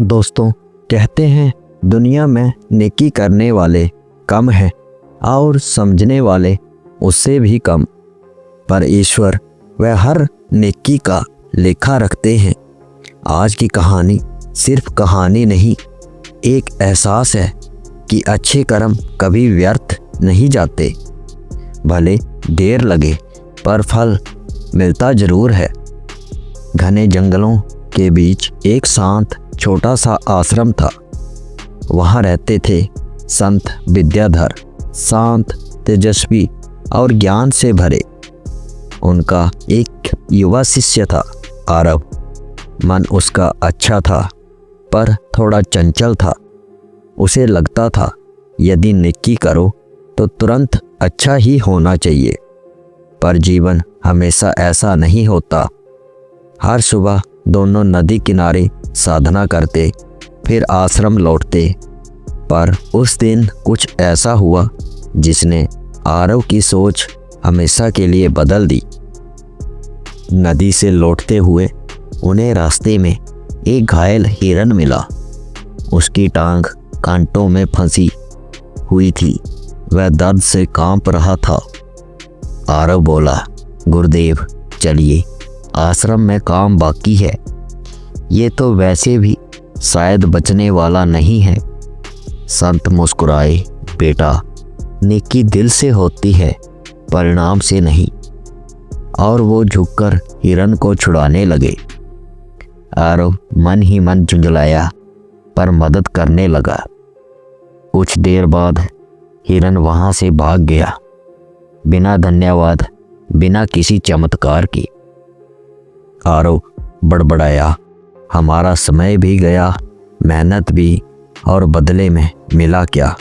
दोस्तों, कहते हैं दुनिया में नेकी करने वाले कम हैं और समझने वाले उससे भी कम, पर ईश्वर वह हर नेकी का लेखा रखते हैं। आज की कहानी सिर्फ कहानी नहीं, एक एहसास है कि अच्छे कर्म कभी व्यर्थ नहीं जाते। भले देर लगे पर फल मिलता जरूर है। घने जंगलों के बीच एक शांत छोटा सा आश्रम था। वहाँ रहते थे संत विद्याधर, शांत, तेजस्वी और ज्ञान से भरे। उनका एक युवा शिष्य था आरव। मन उसका अच्छा था पर थोड़ा चंचल था। उसे लगता था यदि नेकी करो तो तुरंत अच्छा ही होना चाहिए, पर जीवन हमेशा ऐसा नहीं होता। हर सुबह दोनों नदी किनारे साधना करते, फिर आश्रम लौटते। पर उस दिन कुछ ऐसा हुआ जिसने आरव की सोच हमेशा के लिए बदल दी। नदी से लौटते हुए उन्हें रास्ते में एक घायल हिरन मिला। उसकी टांग कांटों में फंसी हुई थी। वह दर्द से कांप रहा था। आरव बोला, गुरुदेव चलिए, आश्रम में काम बाकी है। ये तो वैसे भी शायद बचने वाला नहीं है। संत मुस्कुराए, बेटा, नेकी दिल से होती है, परिणाम से नहीं। और वो झुककर हिरन को छुड़ाने लगे। आरव मन ही मन झुंझलाया पर मदद करने लगा। कुछ देर बाद हिरन वहां से भाग गया, बिना धन्यवाद, बिना किसी चमत्कार की। आरव बड़बड़ाया, हमारा समय भी गया, मेहनत भी, और बदले में मिला क्या?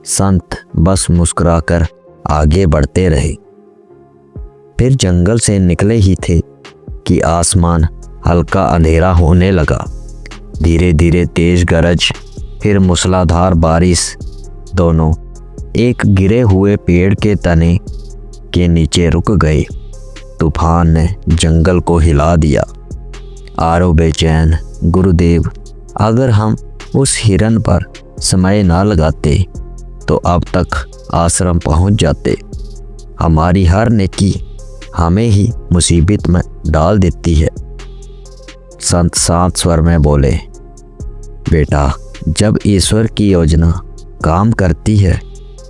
संत बस मुस्कुराकर आगे बढ़ते रहे। फिर जंगल से निकले ही थे कि आसमान हल्का अंधेरा होने लगा। धीरे धीरे तेज गरज, फिर मूसलाधार बारिश। दोनों एक गिरे हुए पेड़ के तने के नीचे रुक गए। तूफान ने जंगल को हिला दिया। आरव बेचैन, गुरुदेव, अगर हम उस हिरन पर समय ना लगाते तो अब तक आश्रम पहुंच जाते। हमारी हर नेकी हमें ही मुसीबत में डाल देती है। संत शांत स्वर में बोले, बेटा, जब ईश्वर की योजना काम करती है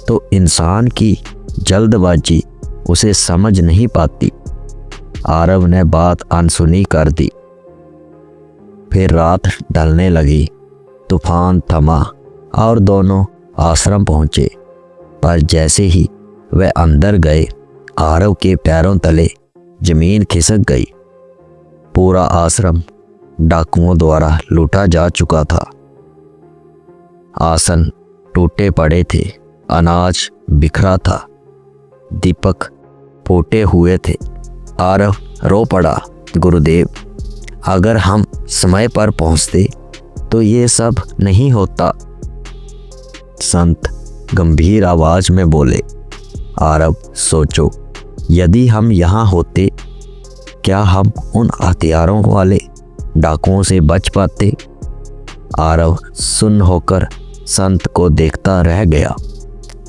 तो इंसान की जल्दबाजी उसे समझ नहीं पाती। आरव ने बात अनसुनी कर दी। फिर रात ढलने लगी, तूफान थमा और दोनों आश्रम पहुंचे। पर जैसे ही वे अंदर गए, आरव के पैरों तले जमीन खिसक गई। पूरा आश्रम डाकुओं द्वारा लूटा जा चुका था। आसन टूटे पड़े थे, अनाज बिखरा था, दीपक फूटे हुए थे। आरव रो पड़ा, गुरुदेव, अगर हम समय पर पहुंचते तो ये सब नहीं होता। संत गंभीर आवाज में बोले, आरव सोचो, यदि हम यहाँ होते, क्या हम उन हथियारों वाले डाकुओं से बच पाते? आरव सुन्न होकर संत को देखता रह गया।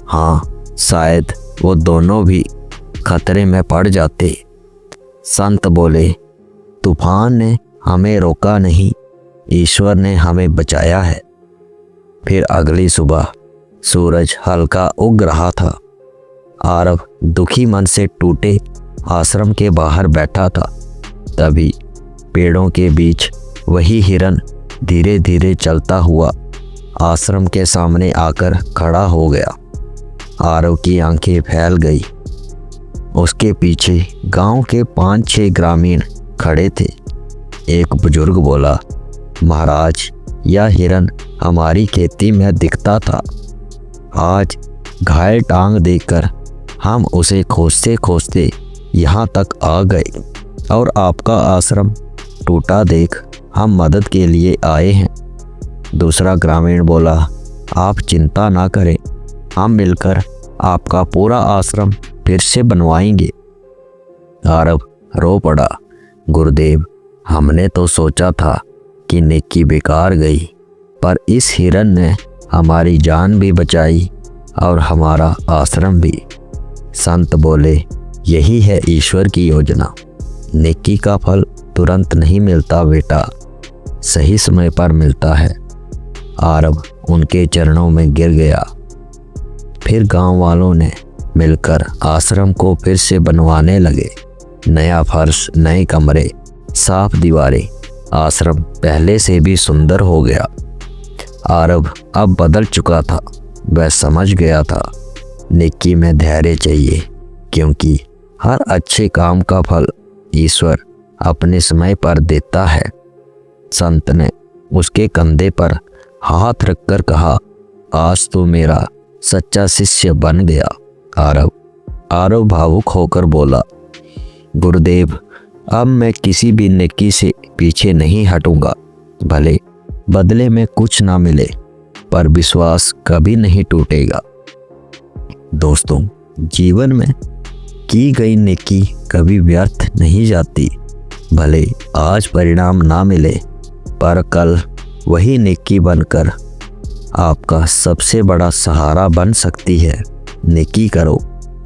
हाँ, शायद वो दोनों भी खतरे में पड़ जाते। संत बोले, तूफान ने हमें रोका नहीं, ईश्वर ने हमें बचाया है। फिर अगली सुबह सूरज हल्का उग रहा था। आरव दुखी मन से टूटे आश्रम के बाहर बैठा था। तभी पेड़ों के बीच वही हिरन धीरे धीरे चलता हुआ आश्रम के सामने आकर खड़ा हो गया। आरव की आंखें फैल गई। उसके पीछे गांव के 5-6 ग्रामीण खड़े थे। एक बुजुर्ग बोला, महाराज, यह हिरन हमारी खेती में दिखता था। आज घायल टांग देखकर हम उसे खोजते खोजते यहाँ तक आ गए और आपका आश्रम टूटा देख हम मदद के लिए आए हैं। दूसरा ग्रामीण बोला, आप चिंता ना करें, हम मिलकर आपका पूरा आश्रम फिर से बनवाएंगे। आरव रो पड़ा, गुरुदेव, हमने तो सोचा था कि नेकी बेकार गई, पर इस हिरन ने हमारी जान भी बचाई और हमारा आश्रम भी। संत बोले, यही है ईश्वर की योजना। नेकी का फल तुरंत नहीं मिलता बेटा, सही समय पर मिलता है। आरव उनके चरणों में गिर गया। फिर गांव वालों ने मिलकर आश्रम को फिर से बनवाने लगे। नया फर्श, नए कमरे, साफ दीवारें। आश्रम पहले से भी सुंदर हो गया। आरव अब बदल चुका था। वह समझ गया था नेकी में धैर्य चाहिए, क्योंकि हर अच्छे काम का फल ईश्वर अपने समय पर देता है। संत ने उसके कंधे पर हाथ रखकर कहा, आज तो मेरा सच्चा शिष्य बन गया। आरव भावुक होकर बोला, गुरुदेव, अब मैं किसी भी नेकी से पीछे नहीं हटूंगा। भले बदले में कुछ ना मिले, पर विश्वास कभी नहीं टूटेगा। दोस्तों, जीवन में की गई नेकी कभी व्यर्थ नहीं जाती। भले आज परिणाम ना मिले, पर कल वही नेकी बनकर आपका सबसे बड़ा सहारा बन सकती है। नेकी करो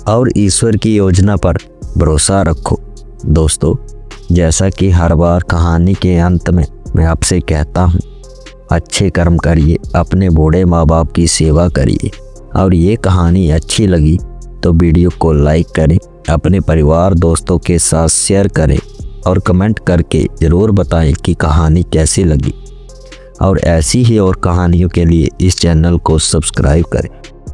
और ईश्वर की योजना पर भरोसा रखो। दोस्तों, जैसा कि हर बार कहानी के अंत में मैं आपसे कहता हूँ, अच्छे कर्म करिए, अपने बूढ़े माँ बाप की सेवा करिए। और ये कहानी अच्छी लगी तो वीडियो को लाइक करें, अपने परिवार दोस्तों के साथ शेयर करें और कमेंट करके ज़रूर बताएं कि कहानी कैसी लगी। और ऐसी ही और कहानियों के लिए इस चैनल को सब्सक्राइब करें।